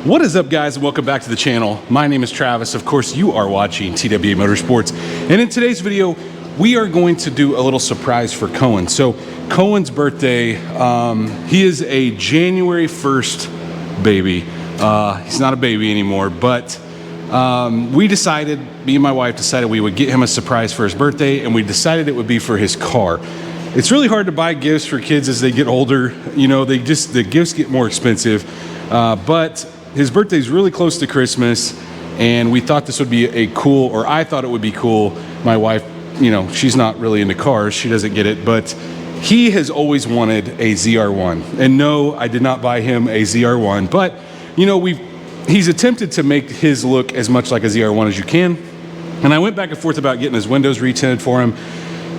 What is up, guys, and welcome back to the channel. My name is Travis. Of course, you are watching TWA Motorsports, and in today's video we are going to do a little surprise for Kohen. So Kohen's birthday, he is a January 1st baby. He's not a baby anymore, but we decided, me and my wife decided we would get him a surprise for his birthday, and we decided it would be for his car. It's really hard to buy gifts for kids as they get older. You know, the gifts get more expensive, but his birthday is really close to Christmas, and we thought this would be a cool, or I thought it would be cool. My wife, you know, she's not really into cars, she doesn't get it, but he has always wanted a ZR1. And no, I did not buy him a ZR1, but you know, he's attempted to make his look as much like a ZR1 as you can. And I went back and forth about getting his windows retinted for him.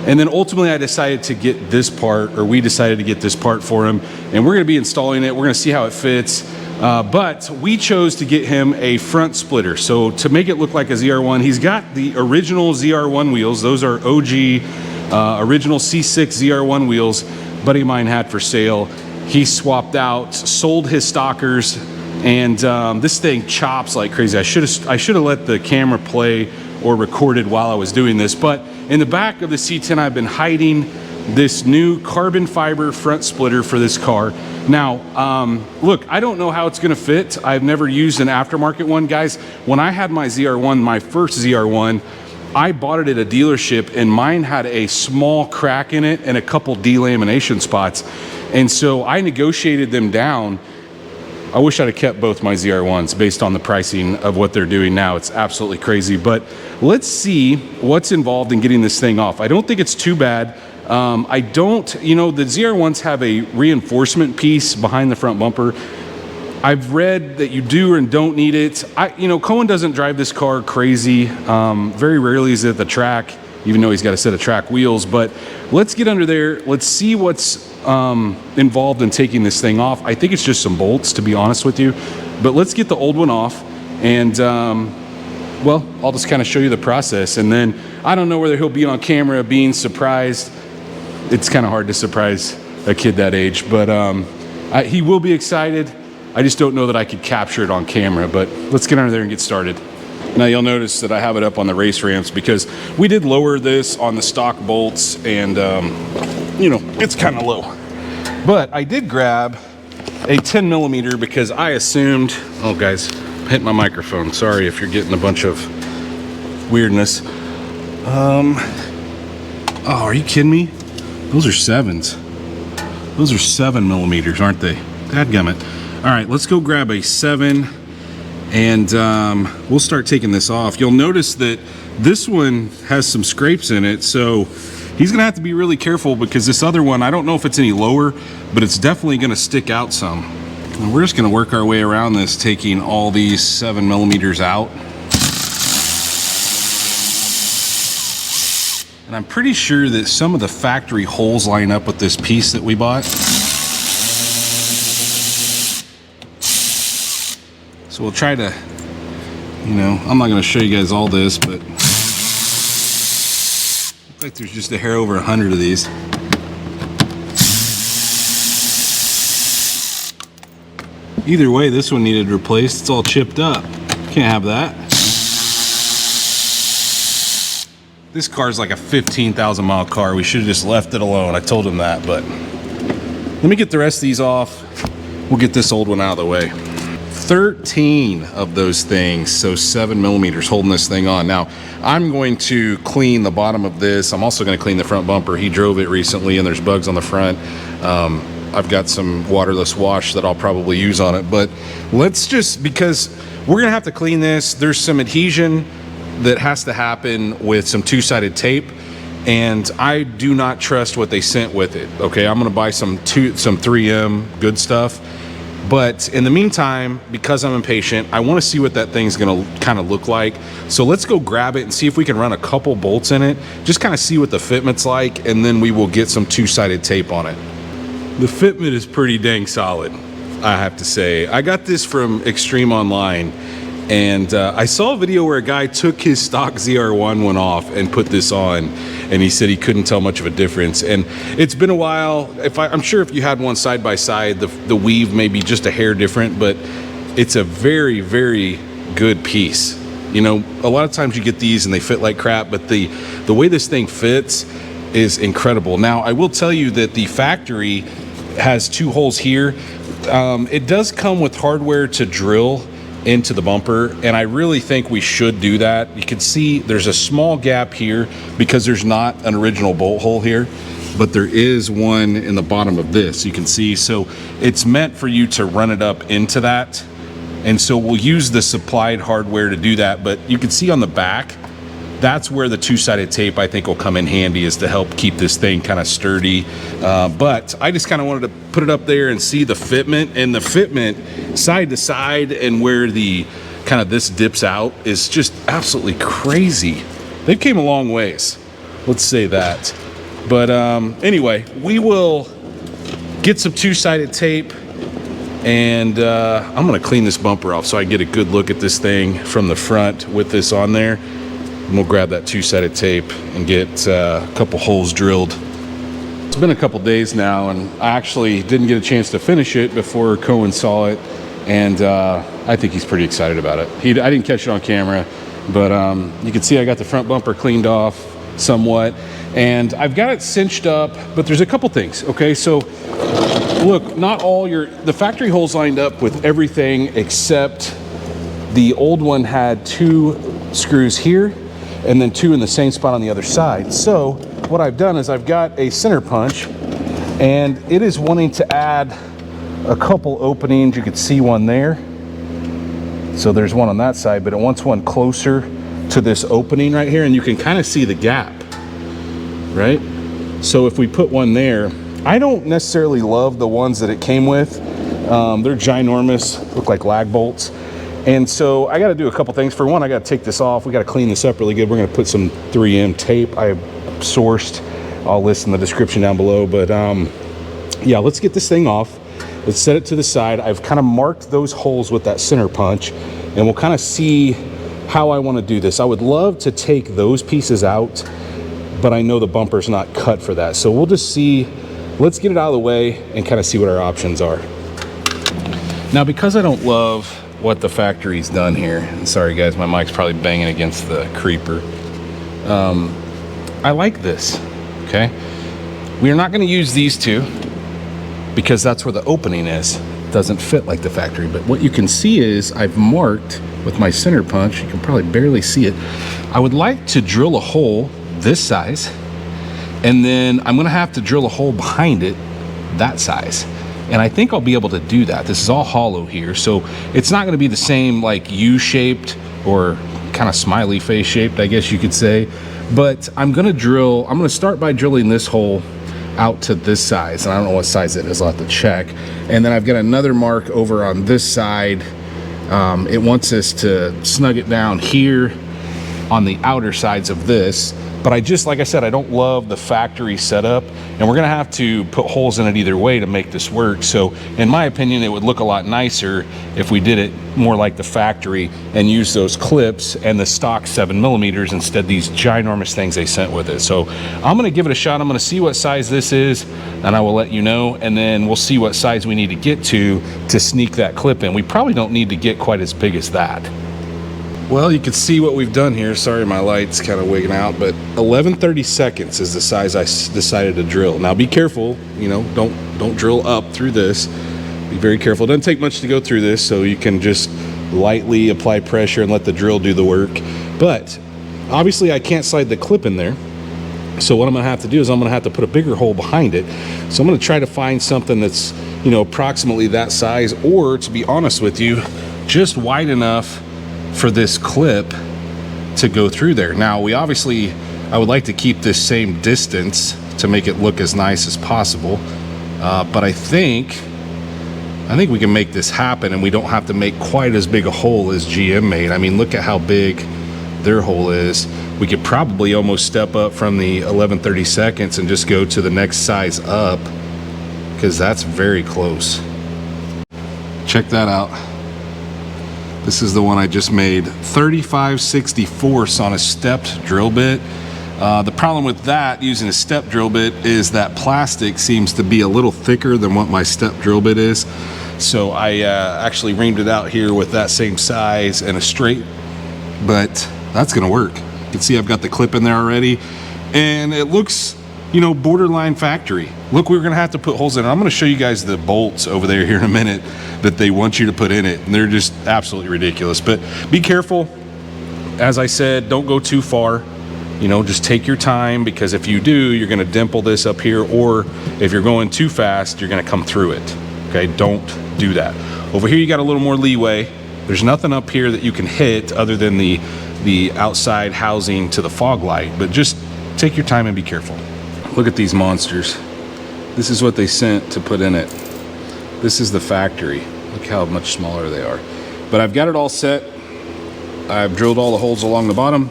And then ultimately I decided to get this part, or we decided to get this part for him, and we're gonna be installing it. We're gonna see how it fits. But we chose to get him a front splitter. So to make it look like a ZR1, he's got the original ZR1 wheels. Those are OG, original C6 ZR1 wheels buddy of mine had for sale. He swapped out, sold his stockers, and this thing chops like crazy. I should have let the camera play or recorded while I was doing this, but in the back of the C10 I've been hiding this new carbon fiber front splitter for this car. Now, look, I don't know how it's gonna fit. I've never used an aftermarket one, guys. When I had my ZR1, my first ZR1, I bought it at a dealership, and mine had a small crack in it and a couple delamination spots. And so I negotiated them down. I wish I'd have kept both my ZR1s based on the pricing of what they're doing now. It's absolutely crazy, but let's see what's involved in getting this thing off. I don't think it's too bad. You know, the ZR1s have a reinforcement piece behind the front bumper. I've read that you do and don't need it. You know, Kohen doesn't drive this car crazy. Very rarely is it at the track, even though he's got a set of track wheels. But let's get under there. Let's see what's involved in taking this thing off. I think it's just some bolts, to be honest with you. But let's get the old one off, and well, I'll just kind of show you the process. And then I don't know whether he'll be on camera being surprised. It's kind of hard to surprise a kid that age, but he will be excited. I just don't know that I could capture it on camera, but let's get under there and get started. Now you'll notice that I have it up on the race ramps because we did lower this on the stock bolts, and you know, it's kind of low. But I did grab a 10 millimeter because I assumed, oh guys, hit my microphone. Sorry if you're getting a bunch of weirdness. Oh, are you kidding me? Those are 7s. Those are 7 millimeters, aren't they? Dadgummit. All right, let's go grab a 7, and we'll start taking this off. You'll notice that this one has some scrapes in it, so he's gonna have to be really careful because this other one, I don't know if it's any lower, but it's definitely gonna stick out some. And we're just gonna work our way around this, taking all these 7 millimeters out. And I'm pretty sure that some of the factory holes line up with this piece that we bought. So we'll try to, you know, I'm not gonna show you guys all this, but looks like there's just a hair over 100 of these. Either way, this one needed replaced. It's all chipped up. Can't have that. This car is like a 15,000 mile car. We should have just left it alone. I told him that, but let me get the rest of these off. We'll get this old one out of the way. 13 of those things, so 7 millimeters holding this thing on. Now, I'm going to clean the bottom of this. I'm also going to clean the front bumper. He drove it recently, and there's bugs on the front. I've got some waterless wash that I'll probably use on it, but let's just, because we're going to have to clean this. There's some adhesion that has to happen with some two-sided tape, and I do not trust what they sent with it. Okay, I'm gonna buy some 3M good stuff, but in the meantime, because I'm impatient, I want to see what that thing's gonna kind of look like. So let's go grab it and see if we can run a couple bolts in it, just kind of see what the fitment's like, and then we will get some two-sided tape on it. The fitment is pretty dang solid, I have to say. I got this from Extreme Online, and I saw a video where a guy took his stock ZR1 one off and put this on, and he said he couldn't tell much of a difference. And it's been a while. I'm sure if you had one side by side, the weave may be just a hair different, but it's a very, very good piece. You know, a lot of times you get these and they fit like crap, but the way this thing fits is incredible. Now, I will tell you that the factory has 2 holes here. It does come with hardware to drill into the bumper, and I really think we should do that. You can see there's a small gap here because there's not an original bolt hole here, but there is one in the bottom of this, you can see. So it's meant for you to run it up into that, and so we'll use the supplied hardware to do that. But you can see on the back, that's where the 2-sided tape I think will come in handy, is to help keep this thing kind of sturdy. But I just kind of wanted to put it up there and see the fitment, and the fitment side to side and where the kind of this dips out is just absolutely crazy. They've came a long ways, let's say that. But anyway, we will get some 2-sided tape, and I'm gonna clean this bumper off so I get a good look at this thing from the front with this on there. And we'll grab that 2-sided tape and get a couple holes drilled. It's been a couple days now, and I actually didn't get a chance to finish it before Kohen saw it, and I think he's pretty excited about it. I didn't catch it on camera, but you can see I got the front bumper cleaned off somewhat, and I've got it cinched up, but there's a couple things. Okay, so look, not all the factory holes lined up with everything except the old one had 2 screws here and then 2 in the same spot on the other side. So what I've done is I've got a center punch, and it is wanting to add a couple openings. You can see one there. So there's one on that side, but it wants one closer to this opening right here, and you can kind of see the gap, right? So if we put one there, I don't necessarily love the ones that it came with. They're ginormous, look like lag bolts. And so I got to do a couple things. For one, I got to take this off. We got to clean this up really good. We're going to put some 3M tape I sourced. I'll list in the description down below. But yeah, let's get this thing off. Let's set it to the side. I've kind of marked those holes with that center punch, and we'll kind of see how I want to do this. I would love to take those pieces out, but I know the bumper's not cut for that. So we'll just see. Let's get it out of the way and kind of see what our options are. Now, because I don't love what the factory's done here, and sorry guys, my mic's probably banging against the creeper. I like this, okay? We are not gonna use these 2 because that's where the opening is. It doesn't fit like the factory, but what you can see is I've marked with my center punch, you can probably barely see it. I would like to drill a hole this size, and then I'm gonna have to drill a hole behind it that size. And I think I'll be able to do that. This is all hollow here, so it's not gonna be the same like U-shaped or kind of smiley face shaped, I guess you could say. But I'm gonna start by drilling this hole out to this size, and I don't know what size it is, I'll have to check. And then I've got another mark over on this side. It wants us to snug it down here on the outer sides of this. But like I said, I don't love the factory setup, and we're gonna have to put holes in it either way to make this work. So in my opinion, it would look a lot nicer if we did it more like the factory and use those clips and the stock 7mm instead of these ginormous things they sent with it. So I'm gonna give it a shot. I'm gonna see what size this is, and I will let you know, and then we'll see what size we need to get to sneak that clip in. We probably don't need to get quite as big as that. Well, you can see what we've done here. Sorry, my light's kind of wigging out, but 11/32 is the size I decided to drill. Now, be careful, you know, don't drill up through this. Be very careful. It doesn't take much to go through this, so you can just lightly apply pressure and let the drill do the work. But obviously, I can't slide the clip in there. So what I'm gonna have to do is I'm gonna have to put a bigger hole behind it. So I'm gonna try to find something that's, you know, approximately that size, or to be honest with you, just wide enough for this clip to go through there. Now, I would like to keep this same distance to make it look as nice as possible. But I think we can make this happen, and we don't have to make quite as big a hole as GM made. I mean, look at how big their hole is. We could probably almost step up from the 11/32 and just go to the next size up, because that's very close. Check that out. This is the one I just made, 35/64 on a stepped drill bit. The problem with that, using a step drill bit, is that plastic seems to be a little thicker than what my step drill bit is. So I actually reamed it out here with that same size and a straight, but that's gonna work. You can see I've got the clip in there already, and it looks, you know, borderline factory. Look, we're gonna have to put holes in it. I'm gonna show you guys the bolts over there here in a minute that they want you to put in it, and they're just absolutely ridiculous. But be careful. As I said, don't go too far. You know, just take your time, because if you do, you're gonna dimple this up here, or if you're going too fast, you're gonna come through it. Okay, don't do that. Over here, you got a little more leeway. There's nothing up here that you can hit other than the outside housing to the fog light, but just take your time and be careful. Look at these monsters. This is what they sent to put in it. This is the factory. Look how much smaller they are. But I've got it all set. I've drilled all the holes along the bottom.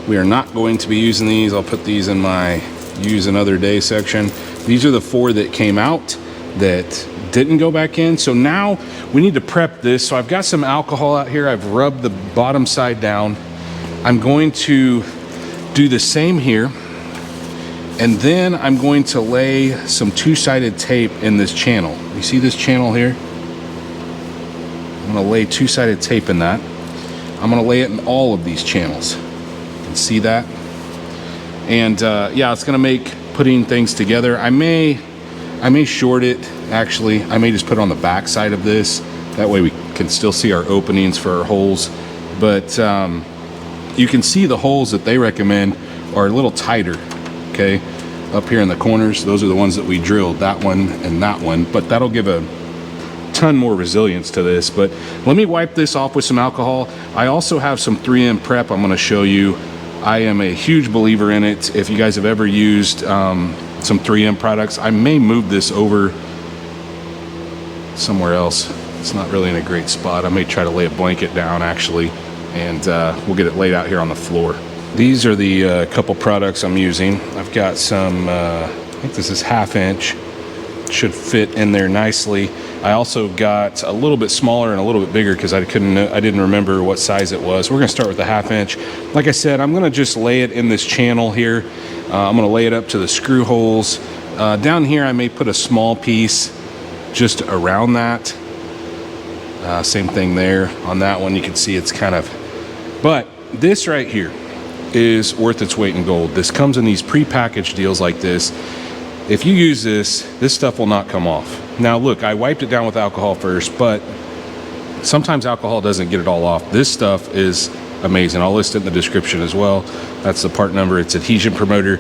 We are not going to be using these. I'll put these in my use another day section. These are the 4 that came out that didn't go back in. So now we need to prep this. So I've got some alcohol out here. I've rubbed the bottom side down. I'm going to do the same here. And then I'm going to lay some 2-sided tape in this channel. You see this channel here? I'm gonna lay 2-sided tape in that. I'm gonna lay it in all of these channels. You can see that. And yeah, it's gonna make putting things together. I may short it, actually. I may just put it on the back side of this. That way we can still see our openings for our holes. But you can see the holes that they recommend are a little tighter. Okay, up here in the corners, those are the ones that we drilled, that one and that one, but that'll give a ton more resilience to this. But let me wipe this off with some alcohol. I also have some 3M prep I'm going to show you. I am a huge believer in it. If you guys have ever used some 3M products, I may move this over somewhere else. It's not really in a great spot. I may try to lay a blanket down actually, and we'll get it laid out here on the floor. These are the couple products I'm using. I've got some, I think this is 1/2 inch. Should fit in there nicely. I also got a little bit smaller and a little bit bigger because I didn't remember what size it was. We're gonna start with the 1/2 inch. Like I said, I'm gonna just lay it in this channel here. I'm gonna lay it up to the screw holes. Down here, I may put a small piece just around that. Same thing there on that one. You can see it's kind of, but this right here is worth its weight in gold. This comes in these pre-packaged deals like this. If you use this stuff will not come off. Now look, I wiped it down with alcohol first, but sometimes alcohol doesn't get it all off. This stuff is amazing. I'll list it in the description as well. That's the part number. It's adhesion promoter.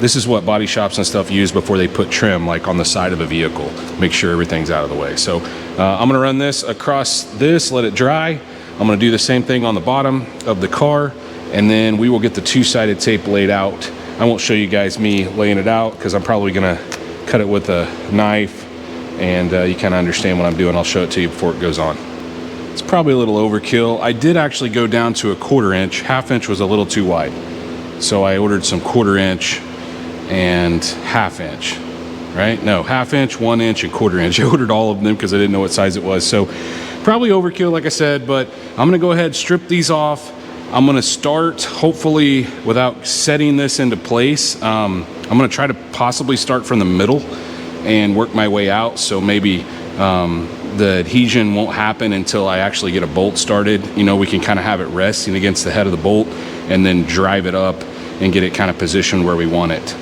This is what body shops and stuff use before they put trim, like on the side of a vehicle. Make sure everything's out of the way. So I'm gonna run this across this, let it dry. I'm gonna do the same thing on the bottom of the car, and then we will get the 2-sided tape laid out. I won't show you guys me laying it out because I'm probably gonna cut it with a knife, and you kind of understand what I'm doing. I'll show it to you before it goes on. It's probably a little overkill. I did actually go down to a 1/4 inch. 1/2 inch was a little too wide. So I ordered some 1/4 inch and 1/2 inch, right? No, 1/2 inch, 1 inch, and 1/4 inch. I ordered all of them because I didn't know what size it was. So probably overkill, like I said, but I'm gonna go ahead, strip these off. I'm gonna start, hopefully, without setting this into place, I'm gonna try to possibly start from the middle and work my way out. So maybe the adhesion won't happen until I actually get a bolt started. You know, we can kind of have it resting against the head of the bolt and then drive it up and get it kind of positioned where we want it.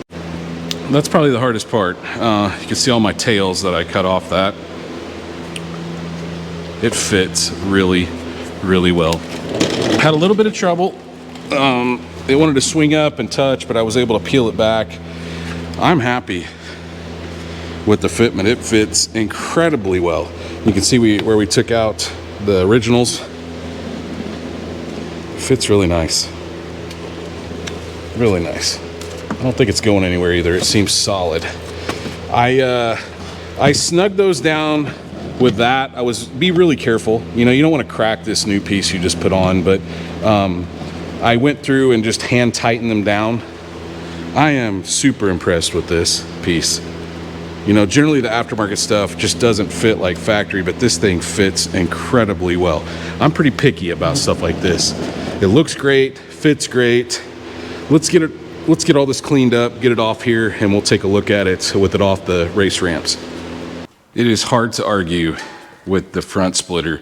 That's probably the hardest part. You can see all my tails that I cut off that. It fits really, really well. Had a little bit of trouble. It wanted to swing up and touch, but I was able to peel it back. I'm happy with the fitment. It fits incredibly well. You can see where we took out the originals. It fits really nice. Really nice. I don't think it's going anywhere either. It seems solid. I snugged those down with that. Be really careful. You know, you don't want to crack this new piece you just put on, but I went through and just hand tightened them down. I am super impressed with this piece. You know, generally the aftermarket stuff just doesn't fit like factory, but this thing fits incredibly well. I'm pretty picky about stuff like this. It looks great, fits great. Let's get all this cleaned up, get it off here, and we'll take a look at it with it off the race ramps. it is hard to argue with the front splitter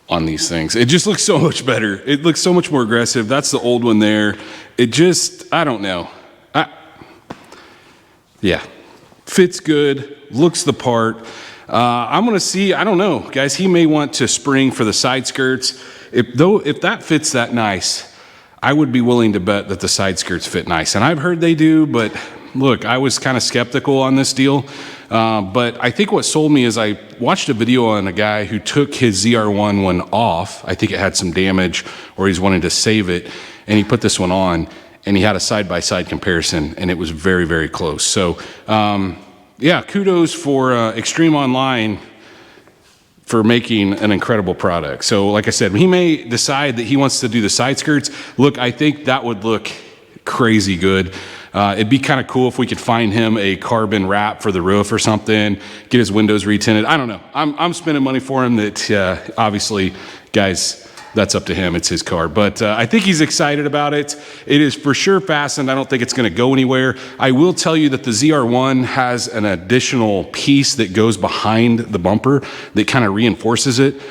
on these things. It just looks so much better. It looks so much more aggressive. That's the old one there. It just, I don't know. Yeah, fits good, looks the part. I'm gonna see, I don't know, guys, he may want to spring for the side skirts. If that fits that nice, I would be willing to bet that the side skirts fit nice. And I've heard they do, but look, I was kind of skeptical on this deal. But I think what sold me is I watched a video on a guy who took his ZR1 one off. I think it had some damage or he's wanting to save it. And he put this one on and he had a side-by-side comparison and it was very, very close. So yeah, kudos for Extreme Online for making an incredible product. So like I said, he may decide that he wants to do the side skirts. Look, I think that would look crazy good. It'd be kind of cool if we could find him a carbon wrap for the roof or something, get his windows retinted. I don't know. I'm spending money for him that obviously, guys, that's up to him. It's his car. But I think he's excited about it. It is for sure fastened. I don't think it's going to go anywhere. I will tell you that the ZR1 has an additional piece that goes behind the bumper that kind of reinforces it.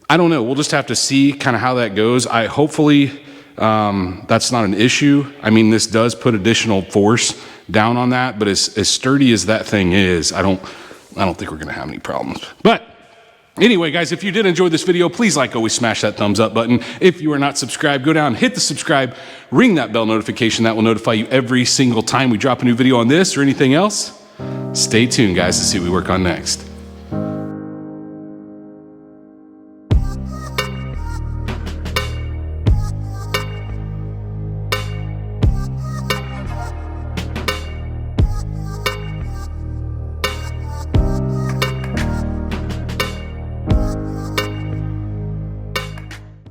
I don't know. We'll just have to see kind of how that goes. Hopefully that's not an issue. I mean, this does put additional force down on that, but as sturdy as that thing is, I don't think we're going to have any problems. But anyway, guys, if you did enjoy this video, please, like always, smash that thumbs up button. If you are not subscribed, go down, hit the subscribe, ring that bell notification. That will notify you every single time we drop a new video on this or anything else. Stay tuned, guys, to see what we work on next.